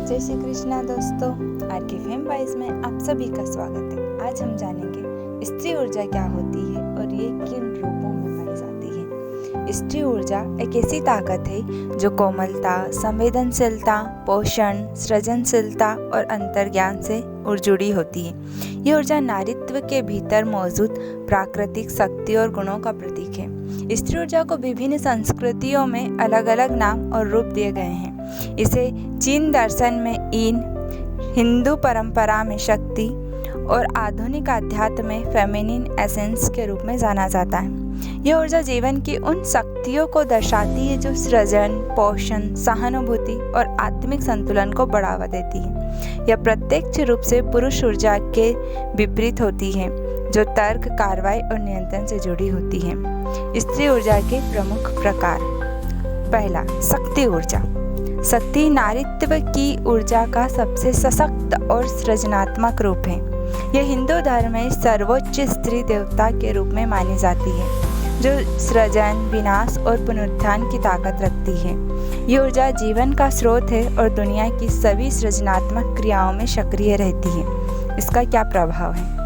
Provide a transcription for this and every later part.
जय श्री कृष्णा दोस्तों, आर के फेम वाइज में आप सभी का स्वागत है। आज हम जानेंगे स्त्री ऊर्जा क्या होती है और ये किन रूपों में पाई जाती है। स्त्री ऊर्जा एक ऐसी ताकत है जो कोमलता, संवेदनशीलता, पोषण, सृजनशीलता और अंतर्ज्ञान से जुड़ी होती है। ये ऊर्जा नारीत्व के भीतर मौजूद प्राकृतिक शक्ति और गुणों का प्रतीक है। स्त्री ऊर्जा को विभिन्न संस्कृतियों में अलग अलग नाम और रूप दिए गए हैं। इसे चीन दर्शन में ईन, हिंदू परंपरा में शक्ति और आधुनिक अध्यात्म में फेमिनिन एसेंस के रूप में जाना जाता है। यह ऊर्जा जीवन की उन शक्तियों को दर्शाती है जो सृजन, पोषण, सहानुभूति और आत्मिक संतुलन को बढ़ावा देती है। यह प्रत्यक्ष रूप से पुरुष ऊर्जा के विपरीत होती है जो तर्क, कार्रवाई और नियंत्रण से जुड़ी होती है। स्त्री ऊर्जा के प्रमुख प्रकार। पहला, शक्ति ऊर्जा। शक्ति नारीत्व की ऊर्जा का सबसे सशक्त और सृजनात्मक रूप है। यह हिंदू धर्म में सर्वोच्च स्त्री देवता के रूप में मानी जाती है जो सृजन, विनाश और पुनरुत्थान की ताकत रखती है। यह ऊर्जा जीवन का स्रोत है और दुनिया की सभी सृजनात्मक क्रियाओं में सक्रिय रहती है। इसका क्या प्रभाव है?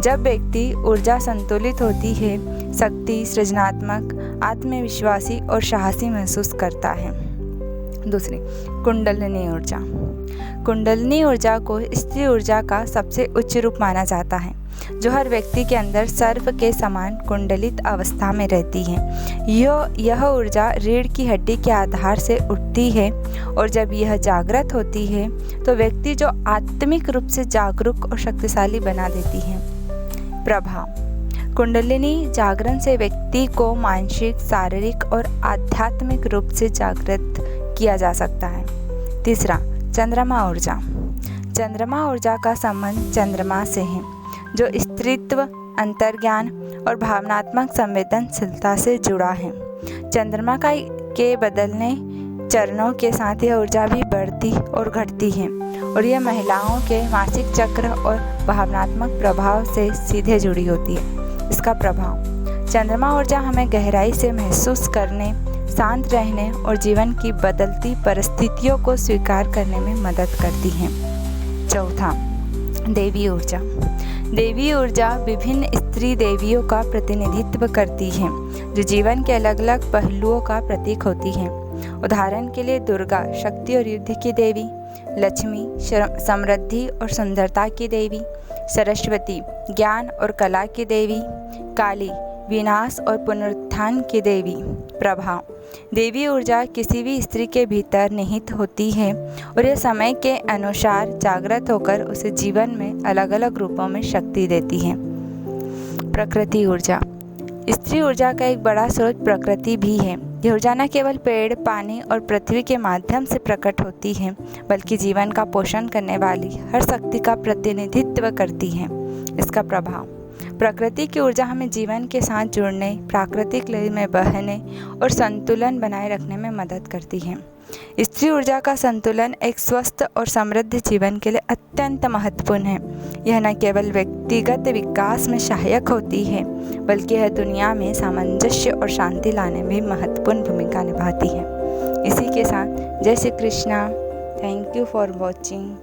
जब व्यक्ति ऊर्जा संतुलित होती है, शक्ति, सृजनात्मक, आत्मविश्वासी और साहसी महसूस करता है। दूसरी, कुंडलिनी ऊर्जा। कुंडलिनी ऊर्जा को स्त्री ऊर्जा का सबसे उच्च रूप माना जाता है जो हर व्यक्ति के अंदर सर्प के समान कुंडलित अवस्था में रहती है। यह ऊर्जा रीढ़ की हड्डी के आधार से उठती है और जब यह जागृत होती है तो व्यक्ति जो आत्मिक रूप से जागरूक और शक्तिशाली बना देती है। प्रभाव। कुंडलिनी जागरण से व्यक्ति को मानसिक, शारीरिक और आध्यात्मिक रूप से जागृत किया जा सकता है। तीसरा, चंद्रमा ऊर्जा। चंद्रमा ऊर्जा का संबंध चंद्रमा से है जो स्त्रीत्व, अंतर्ज्ञान और भावनात्मक संवेदनशीलता से जुड़ा है। चंद्रमा के बदलने चरणों के साथ यह ऊर्जा भी बढ़ती और घटती है और यह महिलाओं के मासिक चक्र और भावनात्मक प्रभाव से सीधे जुड़ी होती है। इसका प्रभाव। चंद्रमा ऊर्जा हमें गहराई से महसूस करने, शांत रहने और जीवन की बदलती परिस्थितियों को स्वीकार करने में मदद करती है। चौथा, देवी ऊर्जा। देवी ऊर्जा विभिन्न स्त्री देवियों का प्रतिनिधित्व करती है जो जीवन के अलग अलग पहलुओं का प्रतीक होती हैं। उदाहरण के लिए दुर्गा शक्ति और युद्ध की देवी, लक्ष्मी समृद्धि और सुंदरता की देवी, सरस्वती ज्ञान और कला की देवी, काली विनाश और पुनरुत्थान की देवी। प्रभाव। देवी ऊर्जा किसी भी स्त्री के भीतर निहित होती है और यह समय के अनुसार जागृत होकर उसे जीवन में अलग अलग रूपों में शक्ति देती है। प्रकृति ऊर्जा। स्त्री ऊर्जा का एक बड़ा स्रोत प्रकृति भी है। यह ऊर्जा न केवल पेड़, पानी और पृथ्वी के माध्यम से प्रकट होती है बल्कि जीवन का पोषण करने वाली हर शक्ति का प्रतिनिधित्व करती है। इसका प्रभाव। प्रकृति की ऊर्जा हमें जीवन के साथ जुड़ने, प्राकृतिक लय में बहने और संतुलन बनाए रखने में मदद करती है। स्त्री ऊर्जा का संतुलन एक स्वस्थ और समृद्ध जीवन के लिए अत्यंत महत्वपूर्ण है। यह न केवल व्यक्तिगत विकास में सहायक होती है बल्कि यह दुनिया में सामंजस्य और शांति लाने में भी महत्वपूर्ण भूमिका निभाती है। इसी के साथ जय Shri Krishna. Thank you for watching.